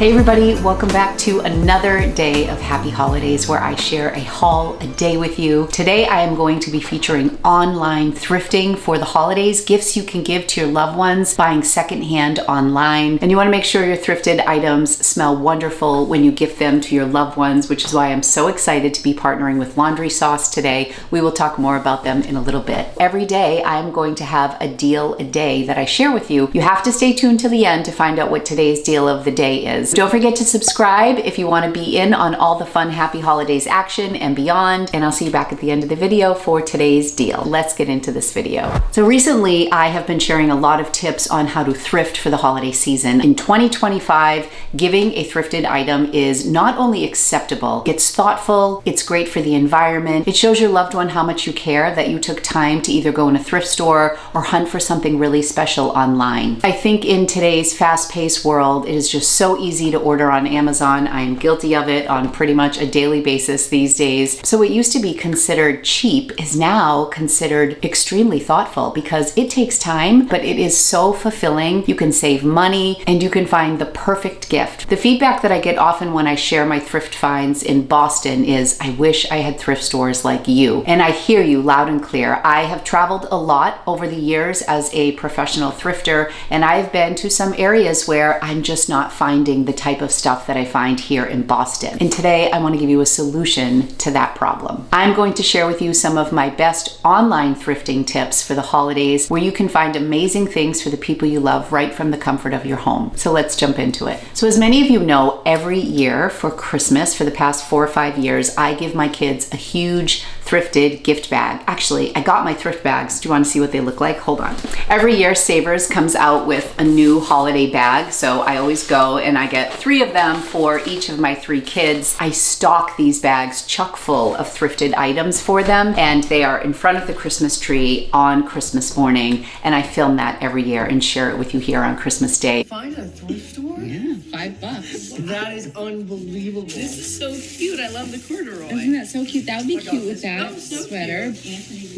Hey everybody, welcome back to another day of Happy Holidays where I share a haul a day with you. Today I am going to be featuring online thrifting for the holidays, gifts you can give to your loved ones, buying secondhand online. And you want to make sure your thrifted items smell wonderful when you gift them to your loved ones, which is why I'm so excited to be partnering with Laundry Sauce today. We will talk more about them in a little bit. Every day I'm going to have a deal a day that I share with you. You have to stay tuned to the end to find out what today's deal of the day is. Don't forget to subscribe if you want to be in on all the fun Happy Holidays action and beyond. And I'll see you back at the end of the video for today's deal. Let's get into this video. So recently I have been sharing a lot of tips on how to thrift for the holiday season. In 2025, giving a thrifted item is not only acceptable, it's thoughtful, it's great for the environment. It shows your loved one how much you care, that you took time to either go in a thrift store or hunt for something really special online. I think in today's fast-paced world, it is just so easy to order on Amazon. I am guilty of it on pretty much a daily basis these days. So what used to be considered cheap is now considered extremely thoughtful because it takes time, but it is so fulfilling. You can save money and you can find the perfect gift. The feedback that I get often when I share my thrift finds in Boston is, I wish I had thrift stores like you. And I hear you loud and clear. I have traveled a lot over the years as a professional thrifter, and I have been to some areas where I'm just not finding the type of stuff that I find here in Boston. And today I want to give you a solution to that problem. I'm going to share with you some of my best online thrifting tips for the holidays where you can find amazing things for the people you love right from the comfort of your home. So let's jump into it. So as many of you know, every year for Christmas, for the past 4 or 5 years, I give my kids a huge thrifted gift bag. Actually, I got my thrift bags. Do you want to see what they look like? Hold on. Every year, Savers comes out with a new holiday bag. So I always go and I get 3 of them for each of my 3 kids. I stock these bags chock full of thrifted items for them, and they are in front of the Christmas tree on Christmas morning. And I film that every year and share it with you here on Christmas Day. Find a thrift store? Yeah, $5. That is unbelievable. This is so cute. I love the corduroy. Isn't that so cute? That would be cute with that so sweater.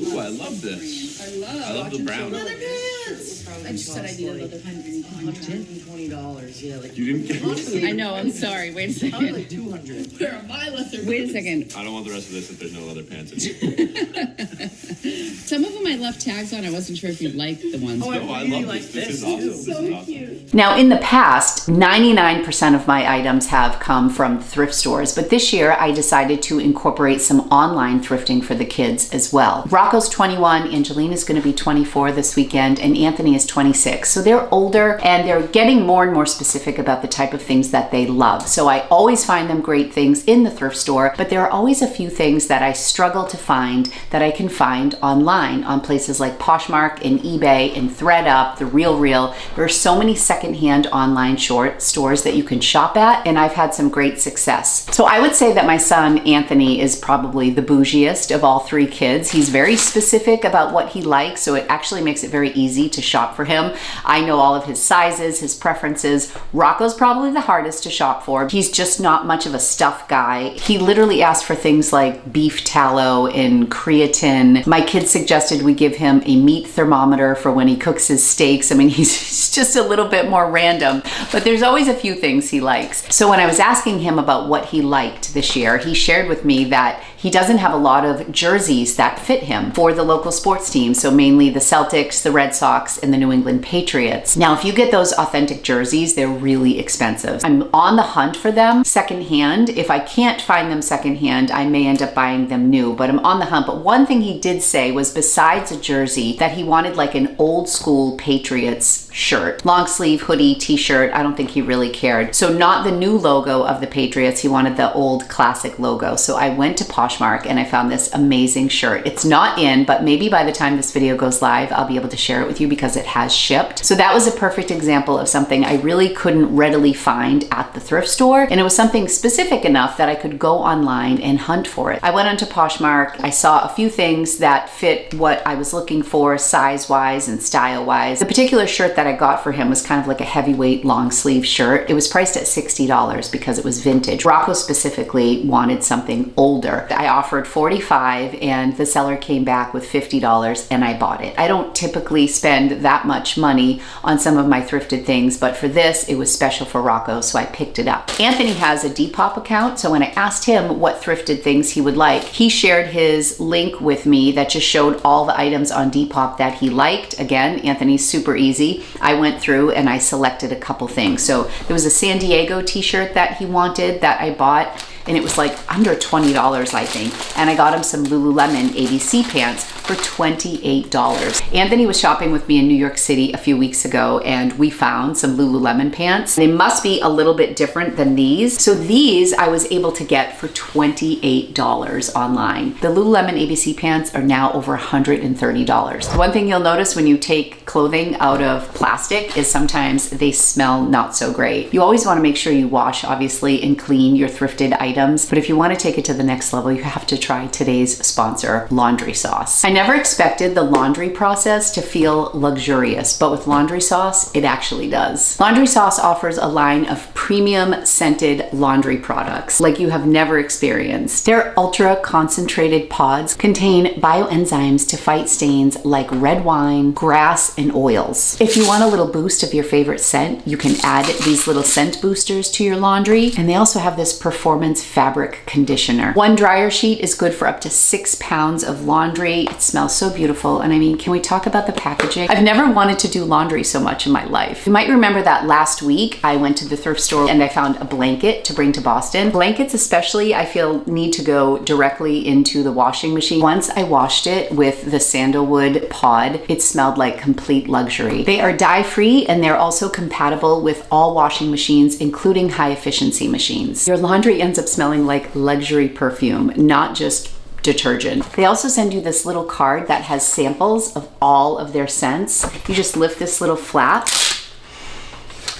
Ooh, I love this. I love the brown. Leather pants. I just said I needed leather pants. $120. Yeah, like You didn't get I know, I'm sorry. Wait a I was like second. 200. Where are my leather Wait a second. I don't want the rest of this if there's no leather pants in it. Some of them I left tags on. I wasn't sure if you'd like the ones. Oh, No, I really love like this. This is this, awesome. too. This is awesome. Now, in the past, 99% of my items have come from thrift stores, but this year I decided to incorporate some online thrifting for the kids as well. Rocco's 21, Angelina's going to be 24 this weekend, and Anthony is 26. So they're older and they're getting more and more specific about the type of things that they love. So I always find them great things in the thrift store, but there are always a few things that I struggle to find that I can find online on places like Poshmark and eBay and ThredUp, The RealReal. There are so many secondhand online stores that you can shop at, and I've had some great success. So I would say that my son Anthony is probably the bougiest of all 3 kids. He's very specific about what he likes, so it actually makes it very easy to shop for him. I know all of his sizes, his preferences. Rocco's probably the hardest to shop for. He's just not much of a stuff guy. He literally asked for things like beef tallow and creatine. My kids suggested we give him a meat thermometer for when he cooks his steaks. I mean, he's just a little bit more random, but there's always a few things he likes. So when I was asking him about what he liked this year, he shared with me that he doesn't have a lot of jerseys that fit him for the local sports teams, so mainly the Celtics, the Red Sox, and the New England Patriots. Now, if you get those authentic jerseys, they're really expensive. I'm on the hunt for them secondhand. If I can't find them secondhand, I may end up buying them new, but I'm on the hunt. But one thing he did say was, besides a jersey, that he wanted like an old school Patriots shirt, long sleeve hoodie, t-shirt. I don't think he really cared. So not the new logo of the Patriots. He wanted the old classic logo. So I went to Poshmark and I found this amazing shirt. It's not in, but maybe by the time this video goes live, I'll be able to share it with you because it has shipped. So that was a perfect example of something I really couldn't readily find at the thrift store. And it was something specific enough that I could go online and hunt for it. I went onto Poshmark. I saw a few things that fit what I was looking for size-wise and style-wise. The particular shirt that I got for him was kind of like a heavyweight long sleeve shirt. It was priced at $60 because it was vintage. Rocco specifically wanted something older. I offered $45 and the seller came back with $50 and I bought it. I don't typically spend that much money on some of my thrifted things, but for this, it was special for Rocco, so I picked it up. Anthony has a Depop account, so when I asked him what thrifted things he would like, he shared his link with me that just showed all the items on Depop that he liked. Again, Anthony's super easy. I went through and I selected a couple things. So there was a San Diego t-shirt that he wanted that I bought, and it was like under $20, I think. And I got him some Lululemon ABC pants for $28. Anthony was shopping with me in New York City a few weeks ago, and we found some Lululemon pants. They must be a little bit different than these. So these I was able to get for $28 online. The Lululemon ABC pants are now over $130. One thing you'll notice when you take clothing out of plastic is sometimes they smell not so great. You always want to make sure you wash, obviously, and clean your thrifted items. But if you want to take it to the next level, you have to try today's sponsor, Laundry Sauce. I never expected the laundry process to feel luxurious, but with Laundry Sauce, it actually does. Laundry Sauce offers a line of premium scented laundry products like you have never experienced. Their ultra concentrated pods contain bioenzymes to fight stains like red wine, grass, and oils. If you want a little boost of your favorite scent, you can add these little scent boosters to your laundry, and they also have this performance fabric conditioner. One dryer sheet is good for up to 6 pounds of laundry. It smells so beautiful, and I mean, can we talk about the packaging? I've never wanted to do laundry so much in my life. You might remember that last week I went to the thrift store and I found a blanket to bring to Boston. Blankets especially, I feel, need to go directly into the washing machine. Once I washed it with the sandalwood pod, it smelled like complete luxury. They are dye-free and they're also compatible with all washing machines, including high-efficiency machines. Your laundry ends up smelling like luxury perfume, not just detergent. They also send you this little card that has samples of all of their scents. You just lift this little flap.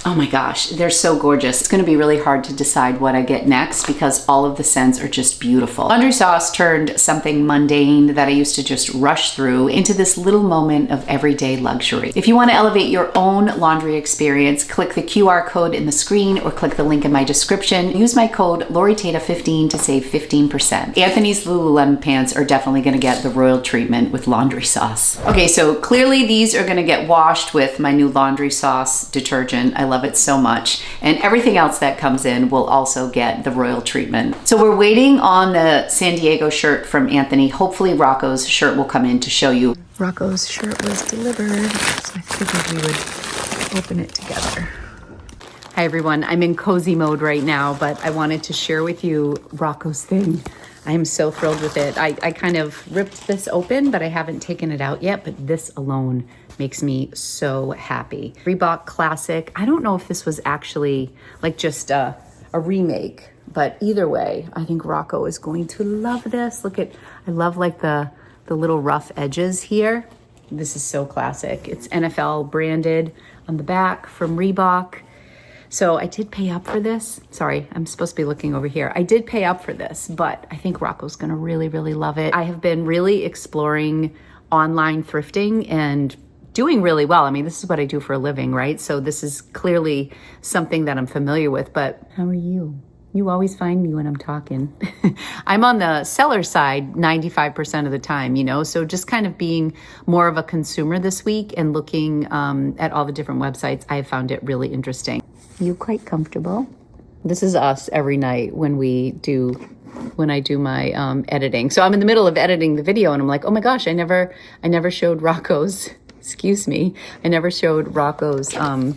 Oh my gosh, they're so gorgeous. It's gonna be really hard to decide what I get next because all of the scents are just beautiful. Laundry Sauce turned something mundane that I used to just rush through into this little moment of everyday luxury. If you wanna elevate your own laundry experience, click the QR code in the screen or click the link in my description. Use my code LORITATA15 to save 15%. Anthony's Lululemon pants are definitely gonna get the royal treatment with Laundry Sauce. Okay, so clearly these are gonna get washed with my new Laundry Sauce detergent. I love it so much, and everything else that comes in will also get the royal treatment. So we're waiting on the San Diego shirt from Anthony. Hopefully Rocco's shirt will come in to show you. Rocco's shirt was delivered, so I figured we would open it together. Hi everyone, I'm in cozy mode right now, but I wanted to share with you Rocco's thing. I am so thrilled with it. I kind of ripped this open, but I haven't taken it out yet, but this alone makes me so happy. Reebok Classic. I don't know if this was actually like just a remake, but either way, I think Rocco is going to love this. Look at, I love like the little rough edges here. This is so classic. It's NFL branded on the back from Reebok. So I did pay up for this. Sorry, I'm supposed to be looking over here. I did pay up for this, but I think Rocco's gonna really, really love it. I have been really exploring online thrifting and doing really well. I mean, this is what I do for a living, right? So this is clearly something that I'm familiar with, but how are you? You always find me when I'm talking. I'm on the seller side 95% of the time, you know? So just kind of being more of a consumer this week and looking at all the different websites, I have found it really interesting. You quite comfortable? This is us every night when I do my editing. So I'm in the middle of editing the video and I'm like, oh my gosh, I never showed Rocco's, excuse me. I never showed Rocco's, oh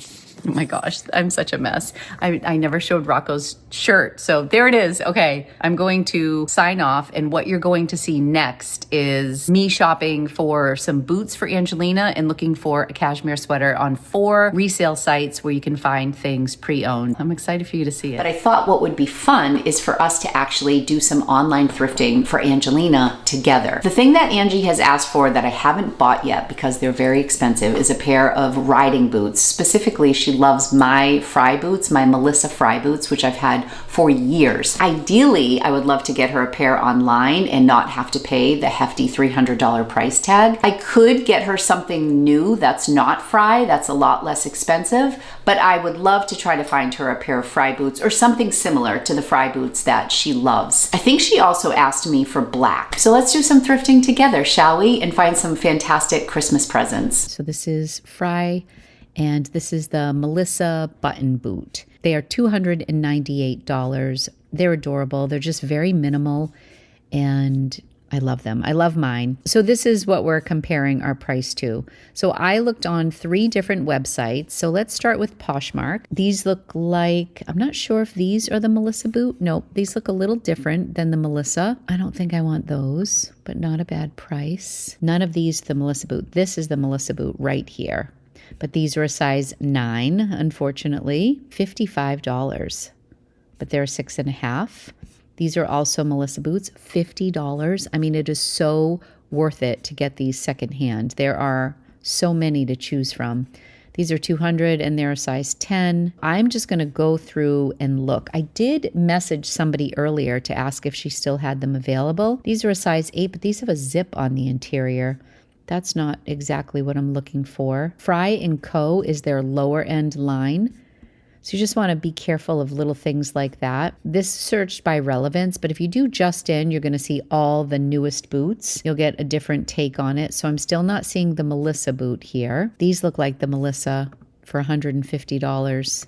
my gosh, I'm such a mess. I never showed Rocco's shirt. So there it is. Okay, I'm going to sign off, and what you're going to see next is me shopping for some boots for Angelina and looking for a cashmere sweater on 4 resale sites where you can find things pre-owned. I'm excited for you to see it. But I thought what would be fun is for us to actually do some online thrifting for Angelina together. The thing that Angie has asked for that I haven't bought yet because they're very expensive is a pair of riding boots. Specifically, she she loves my Frye boots, my Melissa Frye boots, which I've had for years. Ideally, I would love to get her a pair online and not have to pay the hefty $300 price tag. I could get her something new that's not Frye, that's a lot less expensive, but I would love to try to find her a pair of Frye boots or something similar to the Frye boots that she loves. I think she also asked me for black. So let's do some thrifting together, shall we? And find some fantastic Christmas presents. So this is Frye, and this is the Melissa button boot. They are $298. They're adorable. They're just very minimal, and I love them. I love mine. So this is what we're comparing our price to. So I looked on 3 different websites. So let's start with Poshmark. These look like, I'm not sure if these are the Melissa boot. Nope, these look a little different than the Melissa. I don't think I want those, but not a bad price. None of these the Melissa boot. This is the Melissa boot right here. But these are a size 9, unfortunately. $55, but they're 6.5. These are also Melissa boots, $50. I mean, it is so worth it to get these secondhand. There are so many to choose from. These are $200 and they're a size 10. I'm just going to go through and look. I did message somebody earlier to ask if she still had them available. These are a size 8, but these have a zip on the interior. That's not exactly what I'm looking for. Frye & Co. is their lower end line. So you just want to be careful of little things like that. This searched by relevance, but if you do just in, you're going to see all the newest boots. You'll get a different take on it. So I'm still not seeing the Melissa boot here. These look like the Melissa for $150,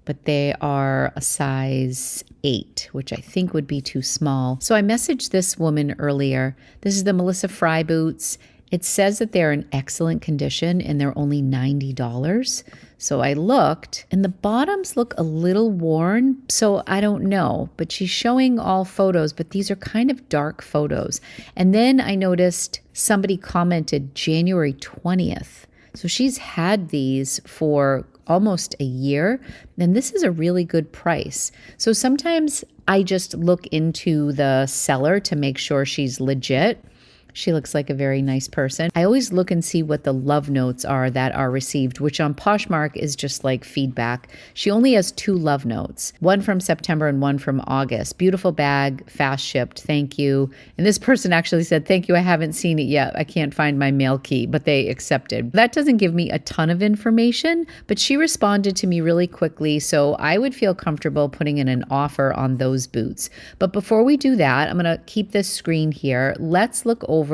but they are a size 8, which I think would be too small. So I messaged this woman earlier. This is the Melissa Frye boots. It says that they're in excellent condition and they're only $90. So I looked and the bottoms look a little worn. So I don't know, but she's showing all photos, but these are kind of dark photos. And then I noticed somebody commented January 20th. So she's had these for almost a year. And this is a really good price. So sometimes I just look into the seller to make sure she's legit. She looks like a very nice person. I always look and see what the love notes are that are received, which on Poshmark is just like feedback. She only has 2 love notes, one from September and one from August. Beautiful bag, fast shipped, thank you. And this person actually said, thank you, I haven't seen it yet. I can't find my mail key, but they accepted. That doesn't give me a ton of information, but she responded to me really quickly, so I would feel comfortable putting in an offer on those boots. But before we do that, I'm gonna keep this screen here. Let's look over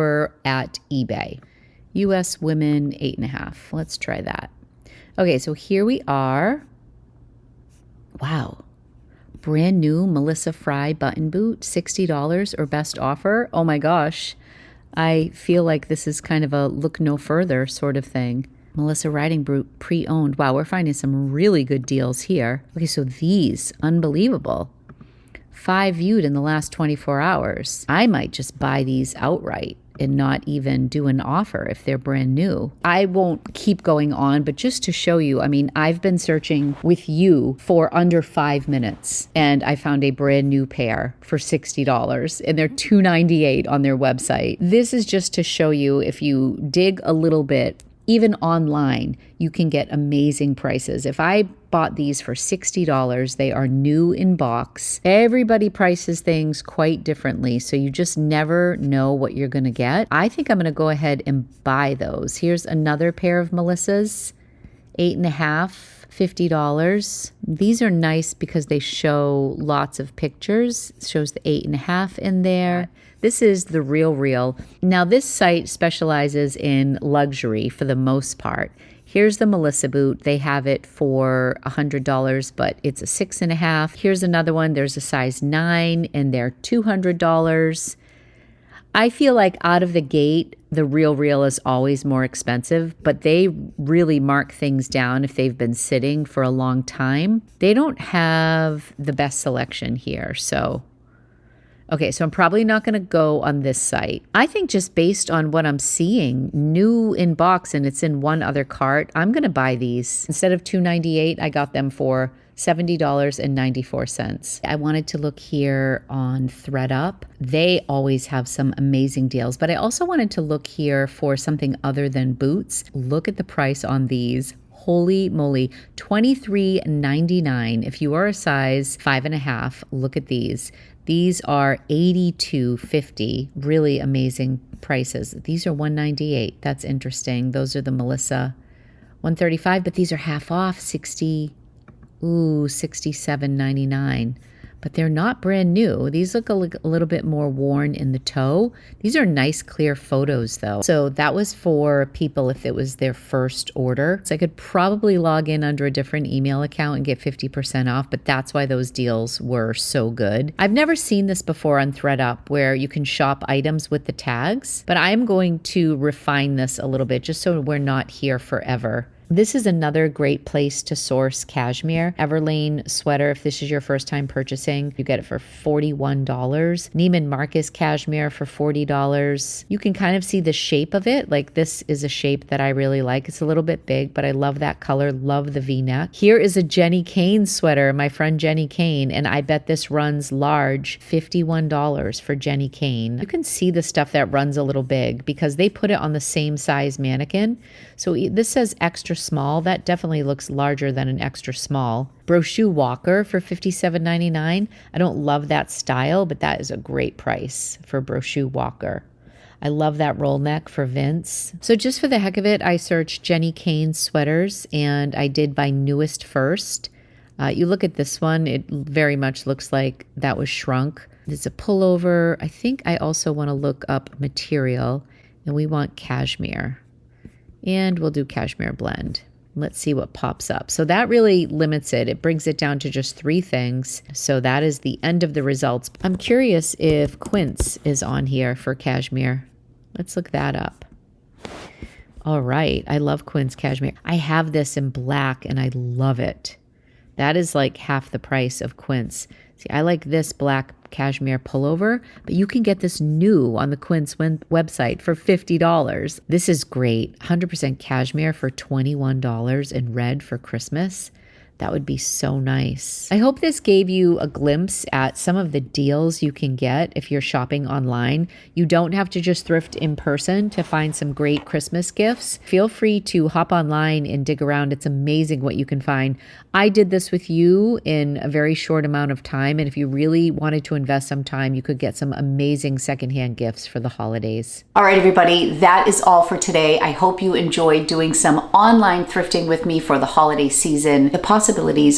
at eBay. US women 8.5. Let's try that. Okay, so here we are. Wow. Brand new Melissa Frye button boot, $60 or best offer. Oh my gosh. I feel like this is kind of a look no further sort of thing. Melissa riding boot pre-owned. Wow, we're finding some really good deals here. Okay, so these, unbelievable. 5 viewed in the last 24 hours. I might just buy these outright and not even do an offer if they're brand new. I won't keep going on, but just to show you, I mean, I've been searching with you for under 5 minutes and I found a brand new pair for $60 and they're $298 on their website. This is just to show you if you dig a little bit, even online, you can get amazing prices. If I bought these for $60, they are new in box. Everybody prices things quite differently, so you just never know what you're gonna get. I think I'm gonna go ahead and buy those. Here's another pair of Melissas, 8.5, $50. These are nice because they show lots of pictures. It shows the 8.5 in there. This is the Real. Now this site specializes in luxury for the most part. Here's the Melissa boot. They have it for $100, but it's a 6.5. Here's another one. There's a size 9 and they're $200. I feel like out of the gate, the Real is always more expensive, but they really mark things down if they've been sitting for a long time. They don't have the best selection here, so... Okay, so I'm probably not going to go on this site. I think just based on what I'm seeing, new in box and it's in one other cart, I'm going to buy these. Instead of $298, I got them for $70.94. I wanted to look here on ThredUp. They always have some amazing deals, but I also wanted to look here for something other than boots. Look at the price on these. Holy moly, $23.99. If you are a size 5.5, look at these. These are $82.50. Really amazing prices. These are $198. That's interesting. Those are the Melissa $135, but these are half off, $67.99. But they're not brand new. These look a little bit more worn in the toe. These are nice, clear photos, though. So that was for people if it was their first order. So I could probably log in under a different email account and get 50% off, but that's why those deals were so good. I've never seen this before on ThredUp where you can shop items with the tags, but I'm going to refine this a little bit just so we're not here forever. This is another great place to source cashmere. Everlane sweater, if this is your first time purchasing, you get it for $41. Neiman Marcus cashmere for $40. You can kind of see the shape of it. Like this is a shape that I really like. It's a little bit big, but I love that color, love the V-neck. Here is a Jenny Kane sweater, my friend Jenny Kane, and I bet this runs large, $51 for Jenny Kane. You can see the stuff that runs a little big because they put it on the same size mannequin. So this says extra small. That definitely looks larger than an extra small. Brochu Walker for $57.99. I don't love that style, but that is a great price for Brochu Walker. I love that roll neck for Vince. So just for the heck of it, I searched Jenny Kane sweaters and I did by newest first. You look at this one, it very much looks like that was shrunk. It's a pullover. I think I also want to look up material and we want cashmere. And we'll do cashmere blend. Let's see what pops up. So that really limits it. It brings it down to just 3 things. So that is the end of the results. I'm curious if quince is on here for cashmere. Let's look that up. All right. I love quince cashmere. I have this in black and I love it. That is like half the price of quince. See, I like this black cashmere pullover, but you can get this new on the Quince website for $50. This is great. 100% cashmere for $21 in red for Christmas. That would be so nice. I hope this gave you a glimpse at some of the deals you can get if you're shopping online. You don't have to just thrift in person to find some great Christmas gifts. Feel free to hop online and dig around. It's amazing what you can find. I did this with you in a very short amount of time, and if you really wanted to invest some time, you could get some amazing secondhand gifts for the holidays. All right, everybody, that is all for today. I hope you enjoyed doing some online thrifting with me for the holiday season. The possibilities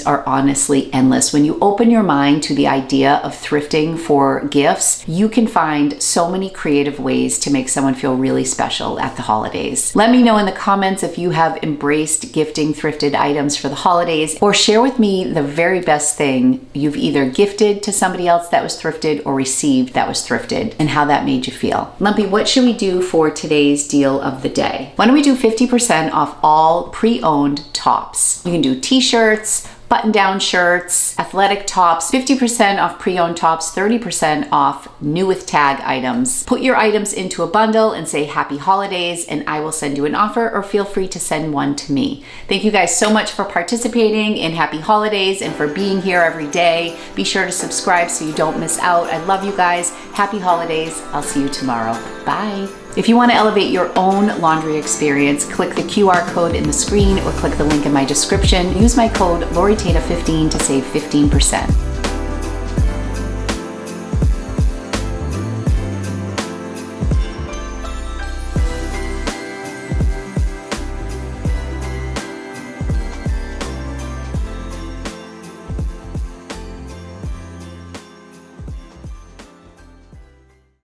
are honestly endless. When you open your mind to the idea of thrifting for gifts, you can find so many creative ways to make someone feel really special at the holidays. Let me know in the comments if you have embraced gifting thrifted items for the holidays, or share with me the very best thing you've either gifted to somebody else that was thrifted or received that was thrifted and how that made you feel. Lumpy, what should we do for today's deal of the day? Why don't we do 50% off all pre-owned tops? You can do t-shirts, button-down shirts, athletic tops, 50% off pre-owned tops, 30% off new with tag items. Put your items into a bundle and say happy holidays and I will send you an offer, or feel free to send one to me. Thank you guys so much for participating in happy holidays and for being here every day. Be sure to subscribe so you don't miss out. I love you guys. Happy holidays. I'll see you tomorrow. Bye. If you want to elevate your own laundry experience, click the QR code in the screen or click the link in my description. Use my code LoriTata15 to save 15%.